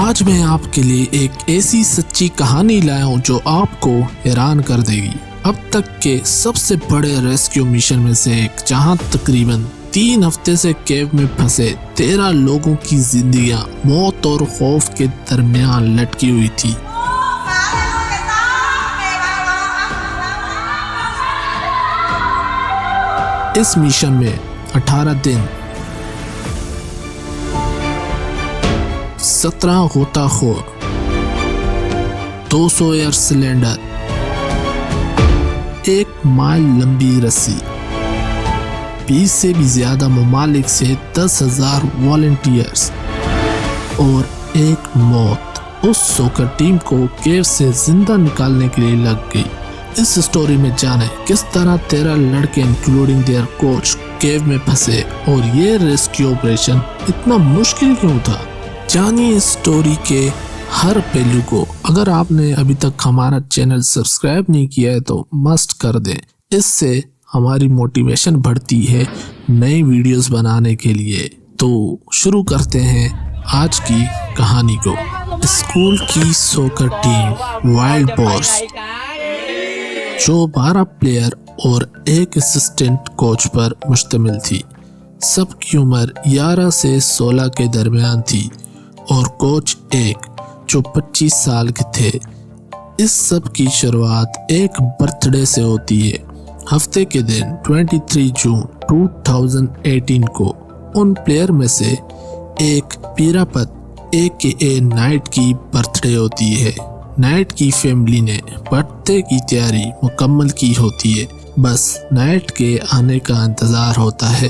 आज मैं आपके लिए एक ऐसी सच्ची कहानी लाया हूँ जो आपको हैरान कर देगी। अब तक के सबसे बड़े रेस्क्यू मिशन में से एक, जहाँ तकरीबन 3 हफ्ते से केव में फंसे 13 लोगों की जिंदगियां मौत और खौफ के दरमियान लटकी हुई थी। इस मिशन में 18 दिन, 17 गोताखोर, 200 एयर सिलेंडर, 1 माइल लंबी रस्सी, 20 से भी ज्यादा ममालिक से 10,000 वॉलंटियर्स और 1 मौत उस सोकर टीम को केव से जिंदा निकालने के लिए लग गई। इस स्टोरी में जाने किस तरह 13 लड़के इंक्लूडिंग देयर कोच केव में फंसे और ये रेस्क्यू ऑपरेशन इतना मुश्किल क्यों था। जानिए इस स्टोरी के हर पहलू को। अगर आपने अभी तक हमारा चैनल सब्सक्राइब नहीं किया है तो मस्ट कर दें, इससे हमारी मोटिवेशन बढ़ती है नई वीडियोस बनाने के लिए। तो शुरू करते हैं आज की कहानी को। स्कूल की सोकर टीम वाइल्ड बॉर्स, जो 12 प्लेयर और 1 असिस्टेंट कोच पर मुश्तमिल थी। सबकी उम्र 11 से 16 के दरमियान थी और कोच एक जो 25 साल के थे। इस सब की शुरुआत एक बर्थडे से होती है। हफ्ते के दिन 23 जून 2018 को उन प्लेयर में से एक पीरापत AKA नाइट की बर्थडे होती है। नाइट की फैमिली ने बर्थडे की तैयारी मुकम्मल की होती है, बस नाइट के आने का इंतज़ार होता है।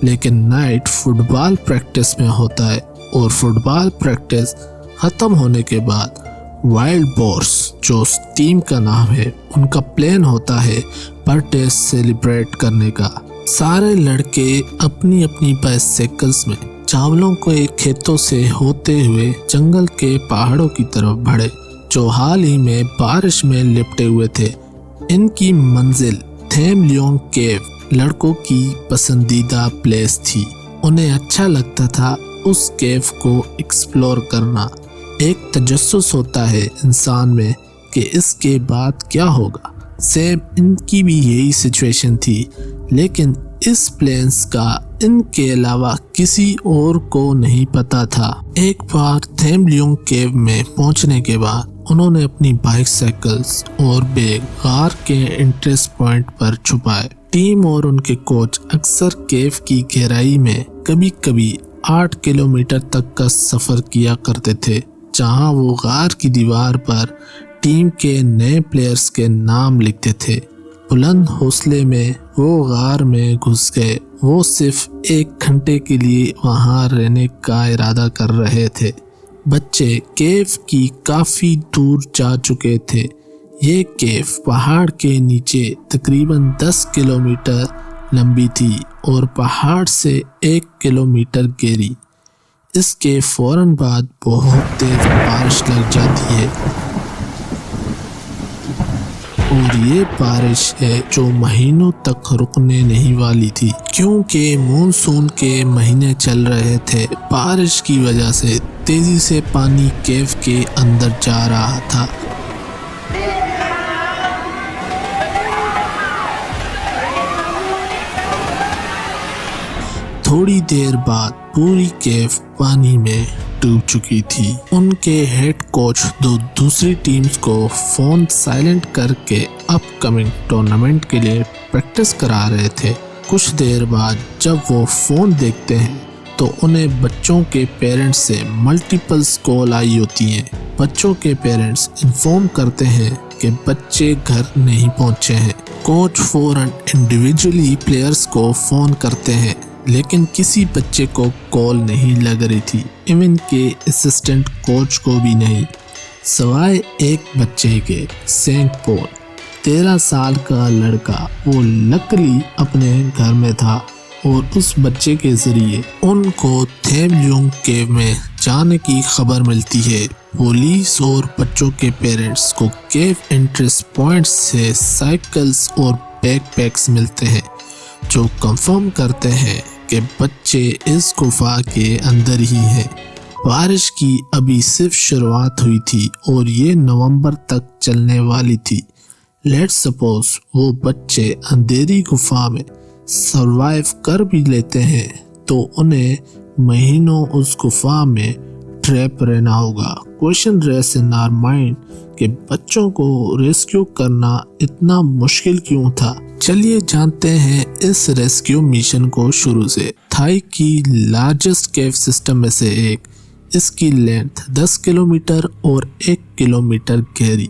लेकिन नाइट फुटबॉल प्रैक्टिस में होता है और फुटबॉल प्रैक्टिस ख़त्म होने के बाद वाइल्ड बॉर्स, जो टीम का नाम है, उनका प्लान होता है बर्थडे सेलिब्रेट करने का। सारे लड़के अपनी अपनी बाइसाइकिल्स में चावलों के खेतों से होते हुए जंगल के पहाड़ों की तरफ बढ़े, जो हाल ही में बारिश में लिपटे हुए थे। इनकी मंजिल थेम लियोंग केव लड़कों की पसंदीदा प्लेस थी। उन्हें अच्छा लगता था उस केव को एक्सप्लोर करना। एक तजस्सुस होता है इंसान में कि इसके बाद क्या होगा। सेम इनकी भी यही सिचुएशन थी, लेकिन इस प्लेन्स का इनके अलावा किसी और को नहीं पता था। एक बार थेम लियोंग केव में पहुंचने के बाद उन्होंने अपनी बाइसाइकिल्स और बैग गार के एंट्रेंस पॉइंट पर छुपाए। टीम और उनके कोच अक्सर केव की गहराई में कभी कभी 8 किलोमीटर तक का सफर किया करते थे, जहां वो गार की दीवार पर टीम के नए प्लेयर्स के नाम लिखते थे। बुलंद हौसले में वो गार में घुस गए। वो सिर्फ 1 घंटे के लिए वहां रहने का इरादा कर रहे थे। बच्चे केव की काफी दूर जा चुके थे। ये केव पहाड़ के नीचे तकरीबन 10 किलोमीटर लंबी थी और पहाड़ से 1 किलोमीटर गहरी। इसके फौरन बाद बहुत तेज बारिश लग जाती है और ये बारिश है जो महीनों तक रुकने नहीं वाली थी, क्योंकि मानसून के महीने चल रहे थे। बारिश की वजह से तेजी से पानी केव के अंदर जा रहा था। थोड़ी देर बाद पूरी केव पानी में डूब चुकी थी। उनके हेड कोच दूसरी टीम्स को फोन साइलेंट करके अपकमिंग टूर्नामेंट के लिए प्रैक्टिस करा रहे थे। कुछ देर बाद जब वो फोन देखते हैं तो उन्हें बच्चों के पेरेंट्स से मल्टीपल कॉल आई होती हैं। बच्चों के पेरेंट्स इन्फॉर्म करते हैं कि बच्चे घर नहीं पहुंचे हैं। कोच फौरन इंडिविजुअली प्लेयर्स को फोन करते हैं, लेकिन किसी बच्चे को कॉल नहीं लग रही थी, इवन के असिस्टेंट कोच को भी नहीं, सवाए एक बच्चे के। सेंट पॉल 13 साल का लड़का वो लकली अपने घर में था और उस बच्चे के जरिए उनको थेम लियोंग केव में जाने की खबर मिलती है। पुलिस और बच्चों के पेरेंट्स को केव एंट्रेंस पॉइंट से साइकिल्स और बैकपैक्स मिलते हैं, जो कंफर्म करते हैं कि बच्चे इस गुफा के अंदर ही हैं। बारिश की अभी सिर्फ शुरुआत हुई थी और ये नवंबर तक चलने वाली थी। लेट्स सपोज वो बच्चे अंधेरी गुफा में सरवाइव कर भी लेते हैं तो उन्हें महीनों उस गुफा में ट्रैप रहना होगा। Question raise in our mind कि बच्चों को रेस्क्यू करना इतना मुश्किल क्यों था। चलिए जानते हैं इस रेस्क्यू मिशन को शुरू से। थाई की लार्जेस्ट केव सिस्टम में से एक, इसकी लेंथ 10 किलोमीटर और 1 किलोमीटर गहरी।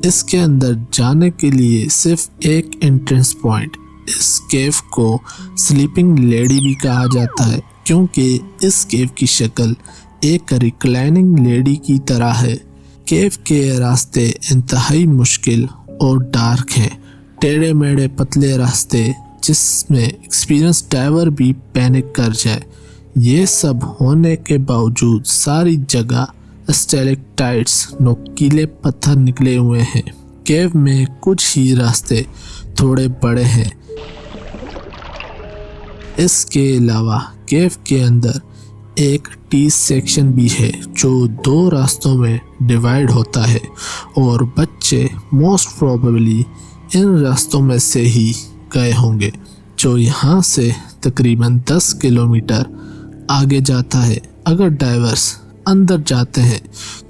इसके अंदर जाने के लिए सिर्फ एक एंट्रेंस पॉइंट। इस केव को स्लीपिंग लेडी भी कहा जाता है क्योंकि इस केव की शक्ल एक रिक्लाइनिंग लेडी की तरह है। केव के रास्ते इंतहाई मुश्किल और डार्क हैं, टेढ़े मेढ़े पतले रास्ते जिसमें एक्सपीरियंस डाइवर भी पैनिक कर जाए। ये सब होने के बावजूद सारी जगह स्टैलेक्टाइट्स नुकीले पत्थर निकले हुए हैं। केव में कुछ ही रास्ते थोड़े बड़े हैं। इसके अलावा केव के अंदर एक टी सेक्शन भी है जो 2 रास्तों में डिवाइड होता है और बच्चे मोस्ट प्रोबेबली इन रास्तों में से ही गए होंगे जो यहाँ से तकरीबन 10 किलोमीटर आगे जाता है। अगर डाइवर्स अंदर जाते हैं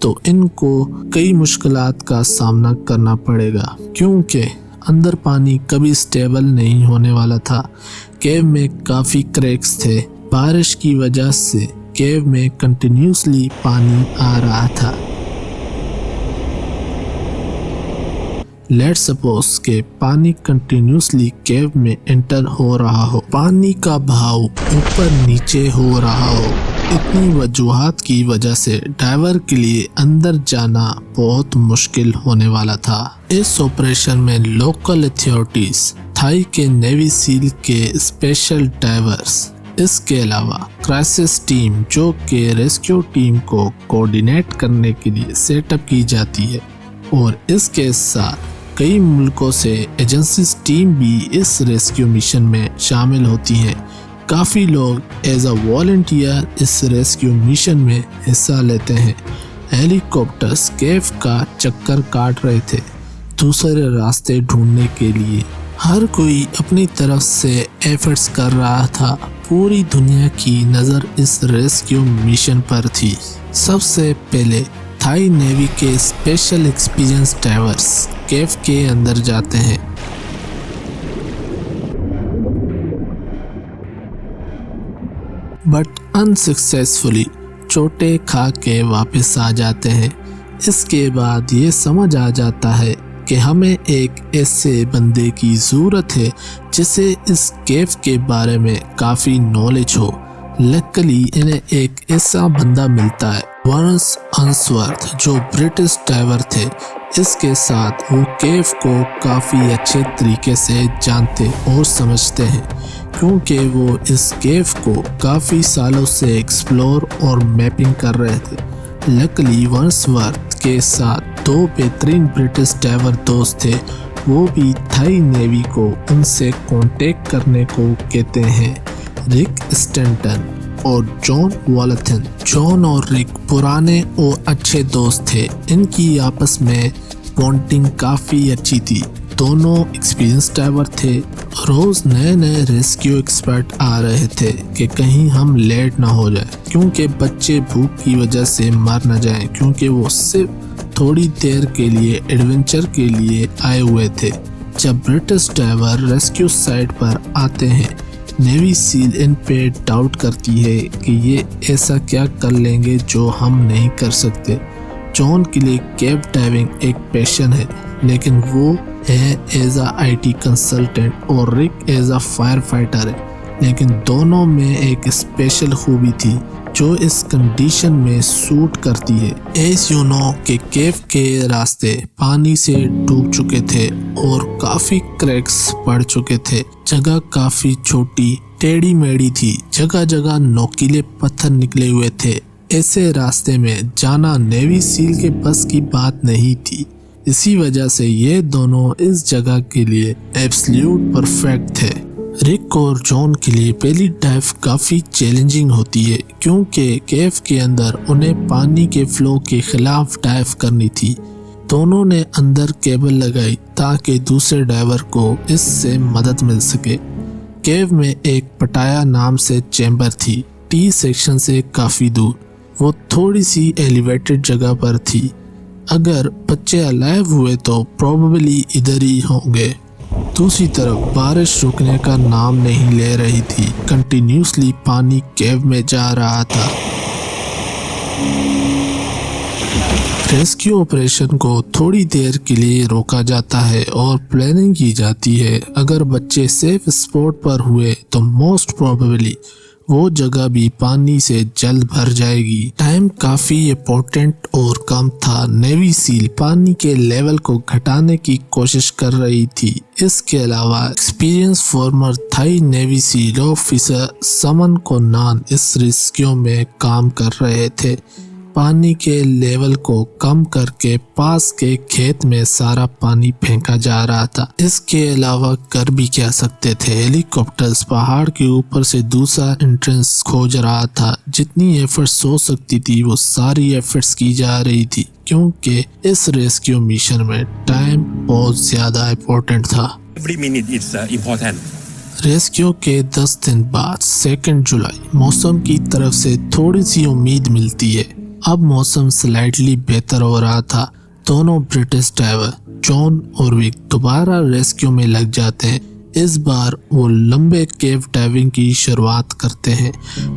तो इनको कई मुश्किलात का सामना करना पड़ेगा क्योंकि अंदर पानी कभी स्टेबल नहीं होने वाला था। केव में काफ़ी क्रैक्स थे। बारिश की वजह से केव में कंटिन्यूसली पानी आ रहा था। लेट्स सपोज के पानी कंटिन्यूसली केव में एंटर हो रहा हो, पानी का बहाव ऊपर नीचे हो रहा हो। इतनी वजूहात की वजह से डाइवर के लिए अंदर जाना बहुत मुश्किल होने वाला था। इस ऑपरेशन में लोकल अथॉरिटीज, थाई के नेवी सील के स्पेशल डाइवर्स, इसके अलावा क्राइसिस टीम जो कि रेस्क्यू टीम को कोऑर्डिनेट करने के लिए सेटअप की जाती है, और इसके साथ कई मुल्कों से एजेंसीज टीम भी इस रेस्क्यू मिशन में शामिल होती हैं। काफ़ी लोग एज अ वॉलंटियर इस रेस्क्यू मिशन में हिस्सा लेते हैं। हेलीकॉप्टर्स केव का चक्कर काट रहे थे दूसरे रास्ते ढूंढने के लिए। हर कोई अपनी तरफ से एफर्ट्स कर रहा था। पूरी दुनिया की नज़र इस रेस्क्यू मिशन पर थी। सबसे पहले थाई नेवी के स्पेशल एक्सपीरियंस डाइवर्स केव के अंदर जाते हैं। बट अनसक्सेसफुली चोटें खा के वापस आ जाते हैं। इसके बाद ये समझ आ जाता है कि हमें एक ऐसे बंदे की ज़रूरत है जिसे इस केव के बारे में काफ़ी नॉलेज हो। लकीली इन्हें एक ऐसा बंदा मिलता है, वारंस अंसवर्थ, जो ब्रिटिश डाइवर थे। इसके साथ वो केव को काफ़ी अच्छे तरीके से जानते और समझते हैं क्योंकि वो इस केव को काफ़ी सालों से एक्सप्लोर और मैपिंग कर रहे थे। लकीली वर्ड्सवर्थ के साथ 2 बेहतरीन ब्रिटिश डाइवर दोस्त थे। वो भी थाई नेवी को उनसे कांटेक्ट करने को कहते हैं। रिक स्टैंटन और जॉन वॉलथन। जॉन और रिक पुराने और अच्छे दोस्त थे। इनकी आपस में बॉन्डिंग काफ़ी अच्छी थी। दोनों एक्सपीरियंस डाइवर थे। रोज़ नए नए रेस्क्यू एक्सपर्ट आ रहे थे कि कहीं हम लेट ना हो जाए क्योंकि बच्चे भूख की वजह से मर न जाएं, क्योंकि वो सिर्फ थोड़ी देर के लिए एडवेंचर के लिए आए हुए थे। जब ब्रिटिश डाइवर रेस्क्यू साइट पर आते हैं, नेवी सील इन पे डाउट करती है कि ये ऐसा क्या कर लेंगे जो हम नहीं कर सकते। जॉन के लिए केव डाइविंग एक पैशन है, लेकिन वो है एज अ IT कंसल्टेंट और रिक एज अ फायर फाइटर है। लेकिन दोनों में एक स्पेशल खूबी थी जो इस कंडीशन में सूट करती है। एज यू नो के केव के रास्ते पानी से डूब चुके थे और काफ़ी क्रैक्स पड़ चुके थे। जगह काफ़ी छोटी टेढ़ी मेढ़ी थी, जगह जगह नोकीले पत्थर निकले हुए थे। ऐसे रास्ते में जाना नेवी सील के बस की बात नहीं थी। इसी वजह से ये दोनों इस जगह के लिए एब्सोल्यूट परफेक्ट थे। रिक और जॉन के लिए पहली डाइव काफी चैलेंजिंग होती है क्योंकि केव के अंदर उन्हें पानी के फ्लो के खिलाफ डाइव करनी थी। दोनों ने अंदर केबल लगाई ताकि दूसरे डाइवर को इससे मदद मिल सके। केव में एक पटाया नाम से चैम्बर थी, टी सेक्शन से काफी दूर। वो थोड़ी सी एलिवेटेड जगह पर थी। अगर बच्चे अलाइव हुए तो प्रोबेबली इधर ही होंगे। दूसरी तरफ बारिश रुकने का नाम नहीं ले रही थी। कंटिन्यूसली पानी केव में जा रहा था। रेस्क्यू ऑपरेशन को थोड़ी देर के लिए रोका जाता है और प्लानिंग की जाती है। अगर बच्चे सेफ स्पॉट पर हुए तो मोस्ट प्रोबेबली वो जगह भी पानी से जल्द भर जाएगी। टाइम काफी इम्पोर्टेंट और कम था। नेवी सील पानी के लेवल को घटाने की कोशिश कर रही थी। इसके अलावा experience former Thai Navy SEAL officer Saman Kunan इस रेस्क्यू में काम कर रहे थे। पानी के लेवल को कम करके पास के खेत में सारा पानी फेंका जा रहा था। इसके अलावा कर भी क्या सकते थे। हेलीकॉप्टर्स पहाड़ के ऊपर से दूसरा एंट्रेंस खोज रहा था। जितनी एफर्ट्स हो सकती थी वो सारी एफर्ट्स की जा रही थी क्योंकि इस रेस्क्यू मिशन में टाइम बहुत ज्यादा इम्पोर्टेंट था। Every minute is important. Rescue के 10 दिन बाद 2 जुलाई मौसम की तरफ से थोड़ी सी उम्मीद मिलती है। अब मौसम स्लाइटली बेहतर हो रहा था। दोनों ब्रिटिश डाइवर जॉन और विक दोबारा रेस्क्यू में लग जाते हैं। इस बार वो लंबे केव डाइविंग की शुरुआत करते हैं।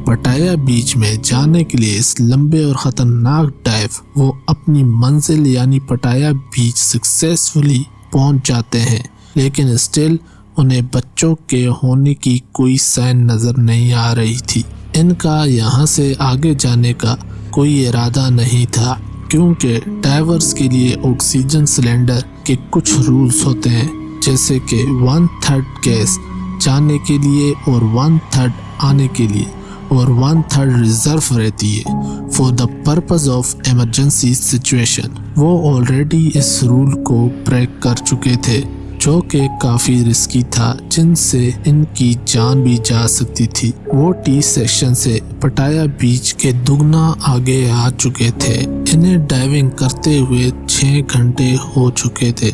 पटाया बीच में जाने के लिए इस लंबे और खतरनाक डाइव वो अपनी मंजिल यानी पटाया बीच सक्सेसफुली पहुंच जाते हैं, लेकिन स्टिल उन्हें बच्चों के होने की कोई साइन नजर नहीं आ रही थी। इनका यहाँ से आगे जाने का कोई इरादा नहीं था क्योंकि डाइवर्स के लिए ऑक्सीजन सिलेंडर के कुछ रूल्स होते हैं, जैसे कि 1/3 गैस जाने के लिए और 1/3 आने के लिए और 1/3 रिजर्व रहती है for the purpose of emergency situation. वो ऑलरेडी इस रूल को ब्रेक कर चुके थे जो कि काफी रिस्की था, जिनसे इनकी जान भी जा सकती थी। वो टी सेक्शन से पटाया बीच के दुगना आगे आ चुके थे। इन्हें डाइविंग करते हुए 6 घंटे हो चुके थे।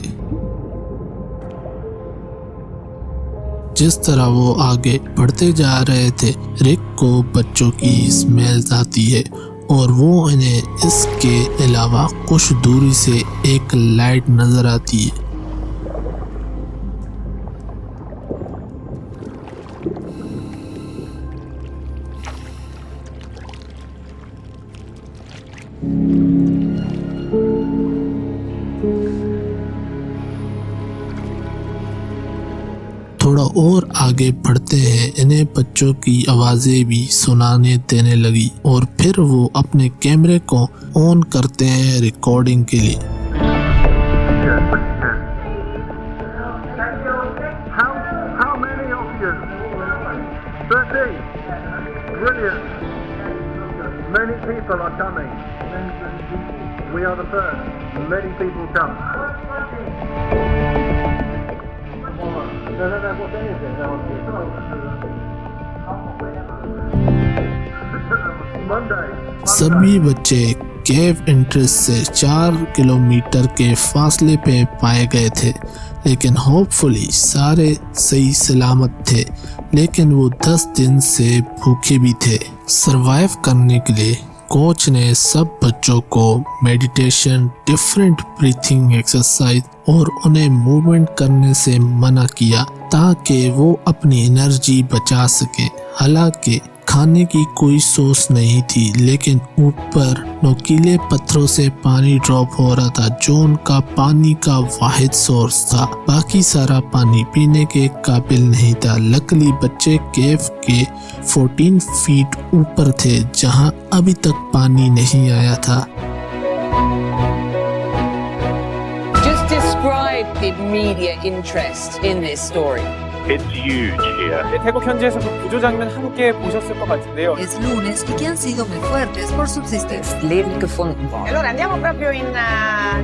जिस तरह वो आगे बढ़ते जा रहे थे, रिक को बच्चों की स्मेल आती है और वो इन्हें इसके अलावा कुछ दूरी से एक लाइट नजर आती है। थोड़ा और आगे बढ़ते हैं, इन्हें बच्चों की आवाजें भी सुनाने देने लगी और फिर वो अपने कैमरे को ऑन करते हैं रिकॉर्डिंग के लिए। How many of you? 13. Brilliant. Many people are coming. We are the first. Many people come. No, what day is it? Monday. सभी बच्चे केव एंट्रेंस से 4 किलोमीटर के फासले पे पाए गए थे, लेकिन होपफुली सारे सही सलामत थे। लेकिन वो 10 दिन से भूखे भी थे। सरवाइव करने के लिए कोच ने सब बच्चों को मेडिटेशन, डिफरेंट ब्रीथिंग एक्सरसाइज और उन्हें मूवमेंट करने से मना किया ताकि वो अपनी एनर्जी बचा सके। हालांकि खाने की कोई सोर्स नहीं थी, लेकिन ऊपर नुकीले पत्थरों से पानी ड्रॉप हो रहा था जो उनका पानी का वाहिद सोर्स था। बाकी सारा पानी पीने के काबिल नहीं था। लकीली बच्चे केव के 14 फीट ऊपर थे जहां अभी तक पानी नहीं आया था। Just describe the media interest in this story. It's huge here. 태국 현지에서 그 구조 장면 함께 보셨을 것 같은데요. Es lunes y que han sido muy fuertes por subsistencia. Leben gefunden worden. Allora andiamo proprio in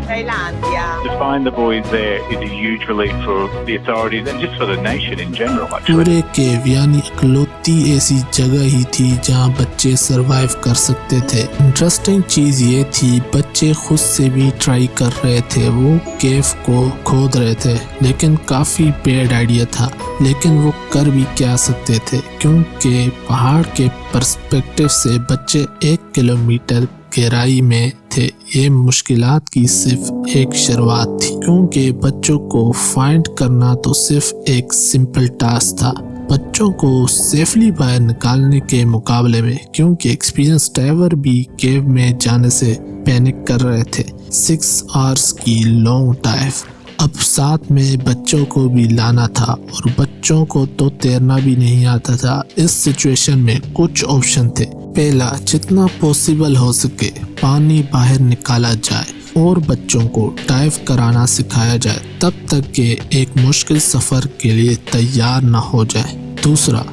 Thailandia. To find the boys there is a huge relief for the authorities and just for the nation in general, actually. पूरे केव यानी इकलौती ऐसी जगह ही थी जहां बच्चे survive कर सकते थे। इंटरेस्टिंग चीज ये थी बच्चे खुद से भी ट्राई कर रहे थे, वो केव को खोद रहे थे, लेकिन काफी बैड आइडिया था। लेकिन वो कर भी क्या सकते थे क्योंकि पहाड़ के पर्सपेक्टिव से बच्चे 1 किलोमीटर गहराई में थे। ये मुश्किलात की सिर्फ एक शुरुआत थी क्योंकि बच्चों को फाइंड करना तो सिर्फ एक सिंपल टास्क था। बच्चों को सेफली बाहर निकालने के मुकाबले में, क्योंकि एक्सपीरियंस डाइवर भी केव में जाने से पैनिक कर रहे थे। 6 आवर्स की लॉन्ग डाइव, अब साथ में बच्चों को भी लाना था और बच्चों को तो तैरना भी नहीं आता था। इस सिचुएशन में कुछ ऑप्शन थे। पहला, जितना पॉसिबल हो सके पानी बाहर निकाला जाए और बच्चों को डाइव कराना सिखाया जाए तब तक कि एक मुश्किल सफ़र के लिए तैयार न हो जाए। दूसरा,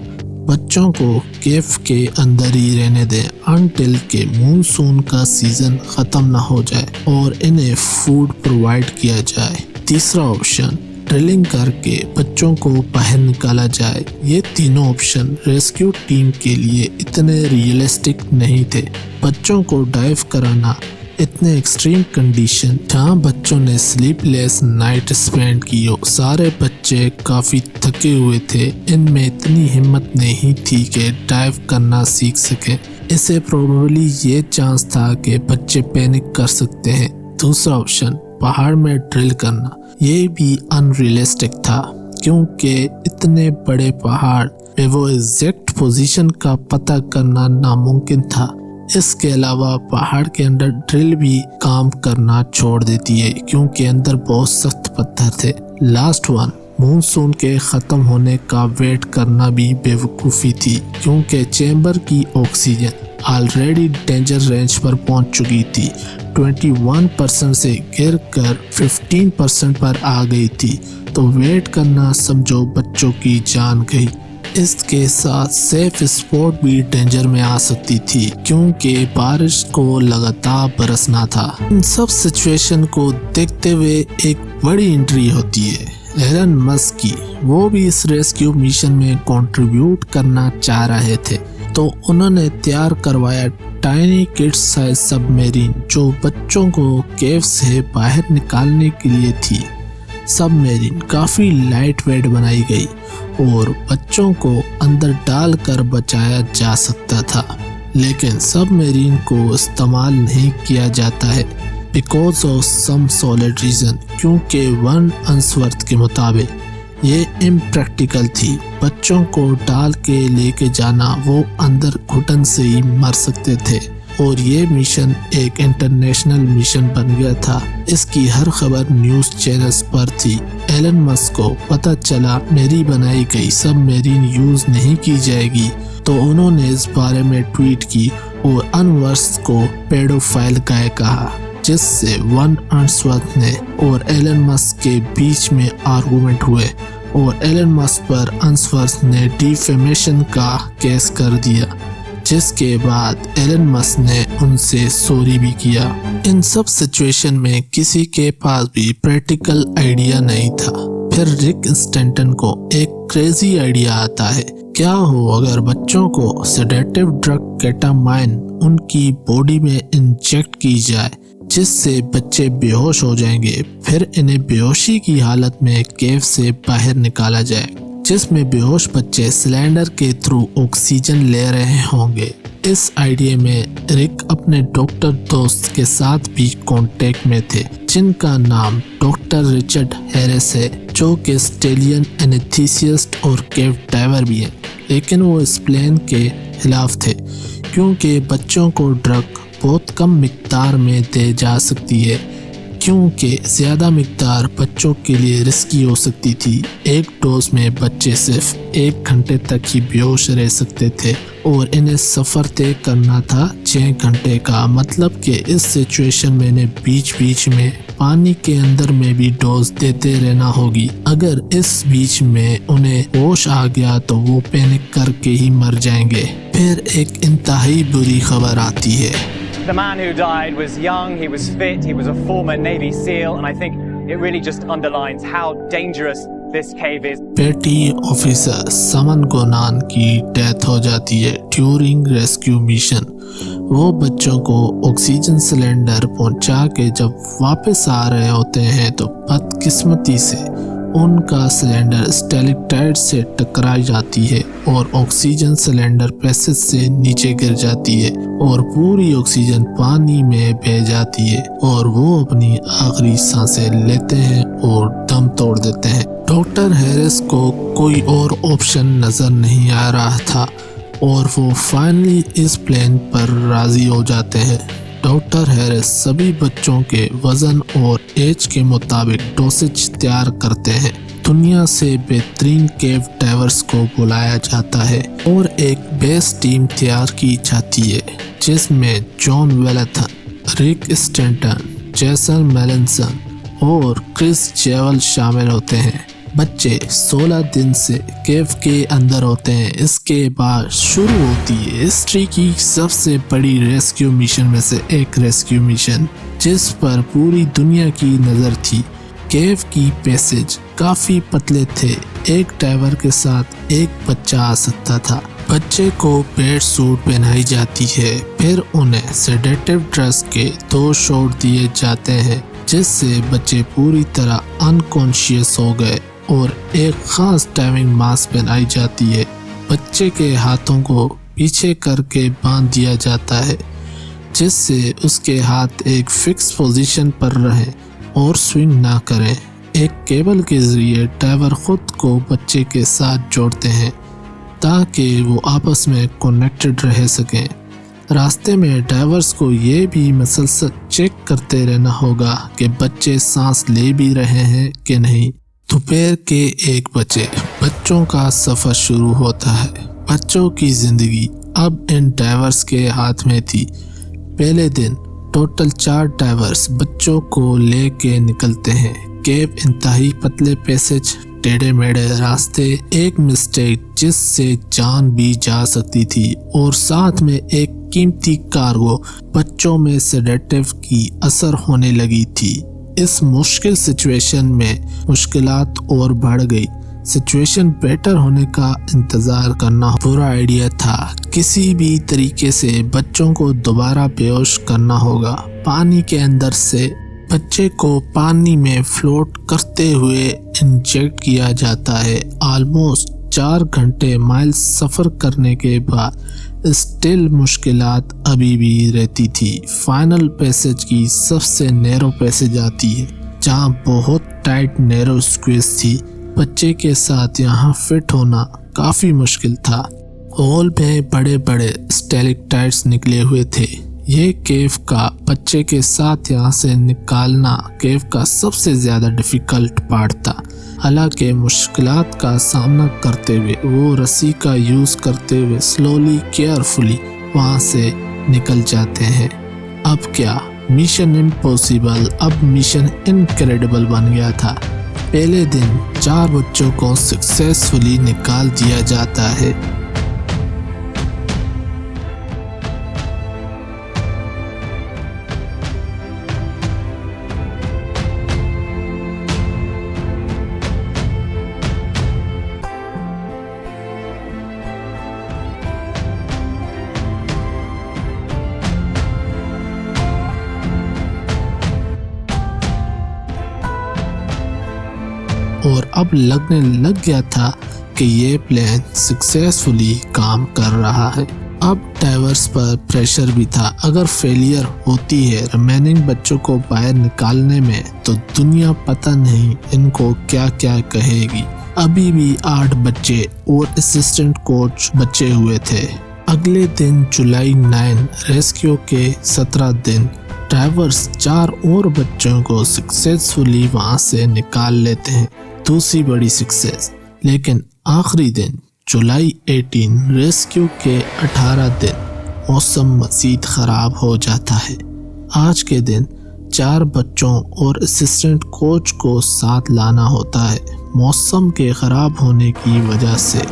बच्चों को केव के अंदर ही रहने दें अनटिल के मानसून का सीज़न ख़त्म न हो जाए और इन्हें फूड प्रोवाइड किया जाए। तीसरा ऑप्शन, ड्रिलिंग करके बच्चों को बाहर निकाला जाए। ये तीनों ऑप्शन रेस्क्यू टीम के लिए इतने रियलिस्टिक नहीं थे। बच्चों को डाइव कराना इतने एक्सट्रीम कंडीशन जहाँ बच्चों ने स्लीपलेस नाइट स्पेंड की हो। सारे बच्चे काफ़ी थके हुए थे, इनमें इतनी हिम्मत नहीं थी कि डाइव करना सीख सके। इसे प्रोबेबली ये चांस था कि बच्चे पैनिक कर सकते हैं। दूसरा ऑप्शन, पहाड़ में ड्रिल करना, ये भी अनरियलिस्टिक था क्योंकि इतने बड़े पहाड़ में वो एग्जैक्ट पोजीशन का पता करना नामुमकिन था। इसके अलावा पहाड़ के अंदर ड्रिल भी काम करना छोड़ देती है क्योंकि अंदर बहुत सख्त पत्थर थे। लास्ट वन, मानसून के ख़त्म होने का वेट करना भी बेवकूफ़ी थी क्योंकि चैम्बर की ऑक्सीजन ऑलरेडी डेंजर रेंज पर पहुंच चुकी थी। 21% से गिरकर 15% पर आ गई थी, तो वेट करना समझो बच्चों की जान गई। इसके साथ सेफ स्पॉट भी डेंजर में आ सकती थी क्योंकि बारिश को लगातार बरसना था। इन सब सिचुएशन को देखते हुए एक बड़ी एंट्री होती है एलन मस्क की। वो भी इस रेस्क्यू मिशन में कंट्रीब्यूट करना चाह रहे थे, तो उन्होंने तैयार करवाया टाइनी किड्स साइज सबमरीन जो बच्चों को केव से बाहर निकालने के लिए थी। सबमरीन काफ़ी लाइट वेट बनाई गई और बच्चों को अंदर डालकर बचाया जा सकता था, लेकिन सबमरीन को इस्तेमाल नहीं किया जाता है because of some solid reason, क्योंकि वन अंसवर्थ के मुताबिक ये इम्प्रैक्टिकल थी। बच्चों को डाल के लेके जाना, वो अंदर घुटन से ही मर सकते थे और ये मिशन एक इंटरनेशनल मिशन बन गया था। इसकी हर खबर न्यूज़ चैनल्स पर थी। एलन मस्क को पता चला मेरी बनाई गई सबमरीन यूज़ नहीं की जाएगी, तो उन्होंने इस बारे में ट्वीट की और अनवर्स को पेडोफाइल गाय कहा, जिससे वन अंसवर्थ ने और एलन मस्क के बीच में आर्गुमेंट हुए और एलन मस्क पर अंसवर्थ ने डिफेमेशन का केस कर दिया, जिसके बाद एलन मस्क ने उनसे सॉरी भी किया। इन सब सिचुएशन में किसी के पास भी प्रैक्टिकल आइडिया नहीं था। फिर रिक स्टैंटन को एक क्रेजी आइडिया आता है, क्या हो अगर बच्चों को सेडेटिव ड्रग केटामाइन उनकी बॉडी में इंजेक्ट की जाए जिससे बच्चे बेहोश हो जाएंगे, फिर इन्हें बेहोशी की हालत में केव से बाहर निकाला जाए, जिसमें बेहोश बच्चे सिलेंडर के थ्रू ऑक्सीजन ले रहे होंगे। इस आइडिया में रिक अपने डॉक्टर दोस्त के साथ भी कांटेक्ट में थे, जिनका नाम डॉक्टर रिचर्ड हैरिस है, जो कि ऑस्ट्रेलियन एनेस्थीसिस्ट और केव डाइवर भी है। लेकिन वो इस प्लान के खिलाफ थे क्योंकि बच्चों को ड्रग बहुत कम मिकदार में दे जा सकती है, क्योंकि ज़्यादा मिकदार बच्चों के लिए रिस्की हो सकती थी। एक डोज में बच्चे सिर्फ 1 घंटे तक ही बेहोश रह सकते थे और इन्हें सफ़र तय करना था 6 घंटे का। मतलब कि इस सिचुएशन में इन्हें बीच बीच में पानी के अंदर में भी डोज देते रहना होगी। अगर इस बीच में उन्हें होश आ गया तो वो पैनिक करके ही मर जाएंगे। फिर एक इंतहाई बुरी खबर आती है। The man who died was young, he was fit, he was a former Navy SEAL, and I think it really just underlines how dangerous this cave is. पेटी ऑफिसर समन गोनान की डेथ हो जाती है ड्यूरिंग रेस्क्यू मिशन। वो बच्चों को oxygen cylinder पहुंचा के जब वापस आ रहे होते हैं तो बदकिस्मती से उनका सिलेंडर स्टेलेक्टाइट से टकरा जाती है और ऑक्सीजन सिलेंडर पैसेज से नीचे गिर जाती है और पूरी ऑक्सीजन पानी में बह जाती है और वो अपनी आखिरी सांसें लेते हैं और दम तोड़ देते हैं। डॉक्टर हैरिस को कोई और ऑप्शन नजर नहीं आ रहा था और वो फाइनली इस प्लान पर राजी हो जाते हैं। डॉक्टर हैरिस सभी बच्चों के वजन और एज के मुताबिक डोसेज तैयार करते हैं। दुनिया से बेहतरीन केव डाइवर्स को बुलाया जाता है और एक बेस टीम तैयार की जाती है जिसमें जॉन वेलेथन, रिक स्टैंटन, जेसन मेलिंसन और क्रिस जेवल शामिल होते हैं। बच्चे 16 दिन से केव के अंदर होते हैं। इसके बाद शुरू होती है हिस्ट्री की सबसे बड़ी रेस्क्यू मिशन में से एक रेस्क्यू मिशन जिस पर पूरी दुनिया की नज़र थी। केव की पैसेज काफ़ी पतले थे। एक डाइवर के साथ एक बच्चा आ सकता था। बच्चे को पेट सूट पहनाई जाती है, फिर उन्हें सेडेटिव ड्रग्स के 2 शॉट दिए जाते हैं जिससे बच्चे पूरी तरह अनकॉन्शियस हो गए और एक खास टाइमिंग मास्क पहनाई जाती है। बच्चे के हाथों को पीछे करके बांध दिया जाता है जिससे उसके हाथ एक फिक्स पोजीशन पर रहें और स्विंग ना करें। एक केबल के जरिए डाइवर खुद को बच्चे के साथ जोड़ते हैं ताकि वो आपस में कनेक्टेड रह सकें। रास्ते में डाइवर्स को ये भी मसलसल चेक करते रहना होगा कि बच्चे सांस ले भी रहे हैं कि नहीं। दोपहर के 1 बजे बच्चों का सफ़र शुरू होता है। बच्चों की ज़िंदगी अब इन डाइवर्स के हाथ में थी। पहले दिन टोटल 4 डाइवर्स बच्चों को लेके निकलते हैं। केव इंतहाई पतले पैसेज, टेढ़े मेढ़े रास्ते, एक मिस्टेक जिससे जान भी जा सकती थी और साथ में एक कीमती कार्गो बच्चों में सेडेटिव की असर होने लगी थी। इस मुश्किल सिचुएशन में मुश्किलात और बढ़ गई। सिचुएशन बेटर होने का इंतज़ार करना बुरा आइडिया था। किसी भी तरीके से बच्चों को दोबारा बेहोश करना होगा। पानी के अंदर से बच्चे को पानी में फ्लोट करते हुए इंजेक्ट किया जाता है। ऑलमोस्ट 4 घंटे माइल सफ़र करने के बाद स्टिल मुश्किलात अभी भी रहती थी। फाइनल पैसेज की सबसे नैरो पैसेज आती है जहाँ बहुत टाइट नैरो स्क्वेज थी। बच्चे के साथ यहाँ फिट होना काफ़ी मुश्किल था। होल में बड़े बड़े स्टेलेक्टाइट्स निकले हुए थे। ये केव का बच्चे के साथ यहाँ से निकालना केव का सबसे ज़्यादा डिफ़िकल्ट पार्ट था। हालांकि मुश्किलात का सामना करते हुए वो रस्सी का यूज़ करते हुए स्लोली केयरफुली वहाँ से निकल जाते हैं। अब क्या मिशन इम्पॉसिबल अब मिशन इनक्रेडिबल बन गया था। पहले दिन 4 बच्चों को सक्सेसफुली निकाल दिया जाता है। और अब लगने लग गया था कि ये प्लान सक्सेसफुली काम कर रहा है। अब डाइवर्स पर प्रेशर भी था। अगर फेलियर होती है रिमेनिंग बच्चों को बाहर निकालने में तो दुनिया पता नहीं इनको क्या क्या कहेगी। अभी भी 8 बच्चे और असिस्टेंट कोच बचे हुए थे। अगले दिन जुलाई 9 रेस्क्यू के 17 दिन ड्राइवर्स 4 और बच्चों को सक्सेसफुली वहां से निकाल लेते हैं। दूसरी बड़ी सक्सेस। लेकिन आखिरी दिन जुलाई 18 रेस्क्यू के 18 दिन मौसम मज़ीद ख़राब हो जाता है। आज के दिन 4 बच्चों और असिस्टेंट कोच को साथ लाना होता है। मौसम के ख़राब होने की वजह से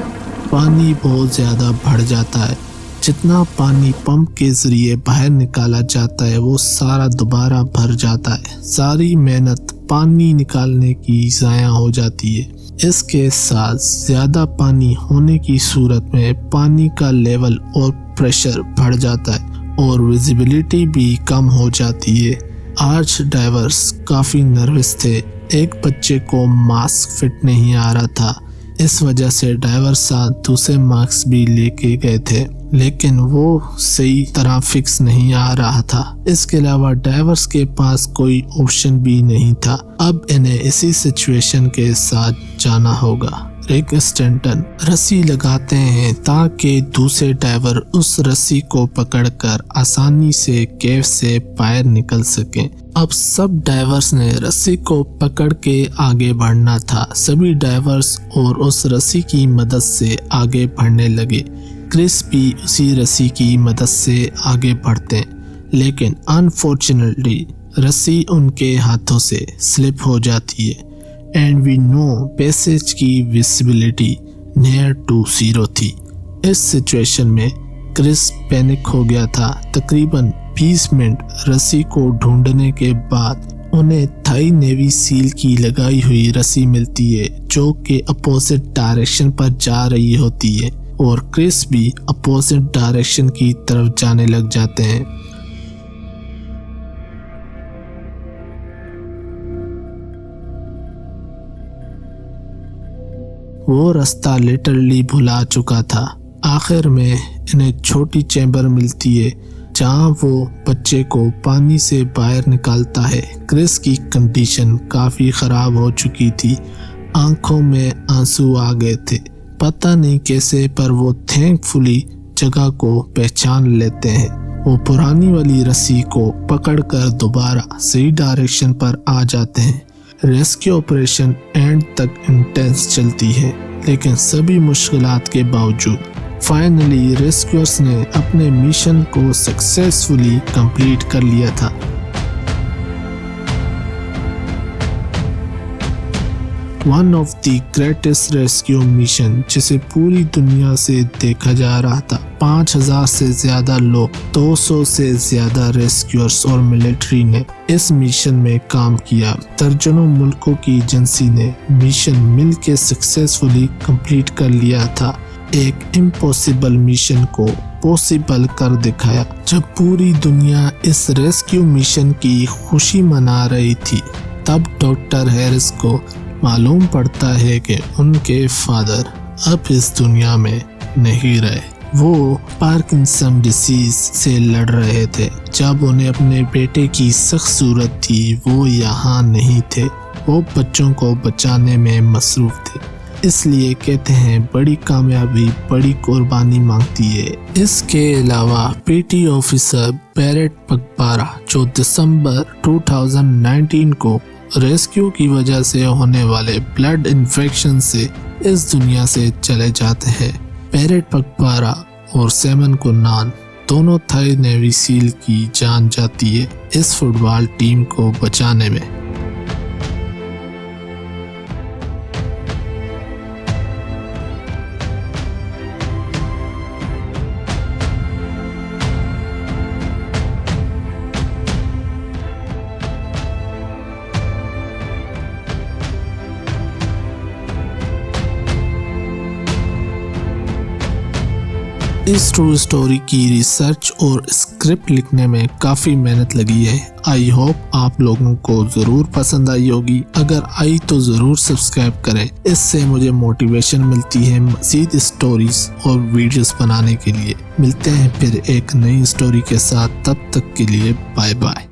पानी बहुत ज़्यादा बढ़ जाता है। जितना पानी पंप के ज़रिए बाहर निकाला जाता है वो सारा दोबारा भर जाता है। सारी मेहनत पानी निकालने की ज़ाया हो जाती है। इसके साथ ज़्यादा पानी होने की सूरत में पानी का लेवल और प्रेशर बढ़ जाता है और विजिबिलिटी भी कम हो जाती है। आज डाइवर्स काफ़ी नर्वस थे। एक बच्चे को मास्क फिट नहीं आ रहा था, इस वजह से डाइवर साथ दूसरे मास्क भी लेके गए थे, लेकिन वो सही तरह फिक्स नहीं आ रहा था। इसके अलावा डाइवर्स के पास कोई ऑप्शन भी नहीं था। अब इन्हें इसी सिचुएशन के साथ जाना होगा। रिक स्टैंटन रस्सी लगाते हैं ताकि दूसरे डाइवर उस रस्सी को पकड़कर आसानी से केव से बाहर निकल सकें। अब सब डाइवर्स ने रस्सी को पकड़ के आगे बढ़ना था। सभी डाइवर्स और उस रस्सी की मदद से आगे बढ़ने लगे। क्रिस भी उसी रस्सी की मदद से आगे बढ़ते हैं, लेकिन अनफॉर्चुनेटली रस्सी उनके हाथों से स्लिप हो जाती है एंड वी नो पैसेज की विजिबिलिटी नियर टू 0 थी। इस सिचुएशन में क्रिस पैनिक हो गया था। तकरीबन 20 मिनट रस्सी को ढूंढने के बाद उन्हें थाई नेवी सील की लगाई हुई रस्सी मिलती है जो कि अपोजिट डायरेक्शन पर जा रही होती है और क्रिस भी अपोजिट डायरेक्शन की तरफ जाने लग जाते हैं। वो रास्ता लिटरली भुला चुका था। आखिर में इन्हें छोटी चैम्बर मिलती है जहां वो बच्चे को पानी से बाहर निकालता है। क्रिस की कंडीशन काफ़ी ख़राब हो चुकी थी, आंखों में आंसू आ गए थे। पता नहीं कैसे पर वो थैंकफुली जगह को पहचान लेते हैं। वो पुरानी वाली रस्सी को पकड़कर दोबारा सही डायरेक्शन पर आ जाते हैं। रेस्क्यू ऑपरेशन एंड तक इंटेंस चलती है, लेकिन सभी मुश्किलात के बावजूद फाइनली रेस्क्यूअर्स ने अपने मिशन को सक्सेसफुली कंप्लीट कर लिया था। One of the greatest rescue mission जिसे पूरी दुनिया से देखा जा रहा था। 5000 से ज्यादा लोग, 200 से ज्यादा रेस्क्यूअर्स और मिलिट्री ने इस मिशन में काम किया। दर्जनों मुल्कों की एजेंसी ने मिशन मिलकर सक्सेसफुली कंप्लीट कर लिया था। एक इम्पॉसिबल मिशन को पॉसिबल कर दिखाया। जब पूरी दुनिया इस रेस्क्यू मिशन की खुशी मना रही थी, तब डॉक्टर हैरिस को मालूम पड़ता है कि उनके फादर अब इस दुनिया में नहीं रहे। वो पार्किंसन डिसीज से लड़ रहे थे। जब उन्हें अपने बेटे की सख्त जरूरत थी, वो यहाँ नहीं थे। वो बच्चों को बचाने में मसरूफ थे। इसलिए कहते हैं बड़ी कामयाबी बड़ी कुर्बानी मांगती है। इसके अलावा पीटी ऑफिसर बैरेट पगबारा जो दिसंबर 2019 को रेस्क्यू की वजह से होने वाले ब्लड इन्फेक्शन से इस दुनिया से चले जाते हैं। बैरेट पगबारा और सैमन कुन्नान दोनों थाई नेवी सील की जान जाती है इस फुटबॉल टीम को बचाने में। इस ट्रू स्टोरी की रिसर्च और स्क्रिप्ट लिखने में काफ़ी मेहनत लगी है। आई होप आप लोगों को ज़रूर पसंद आई होगी। अगर आई तो ज़रूर सब्सक्राइब करें, इससे मुझे मोटिवेशन मिलती है मज़ीद स्टोरीज और वीडियोस बनाने के लिए। मिलते हैं फिर एक नई स्टोरी के साथ, तब तक के लिए बाय बाय।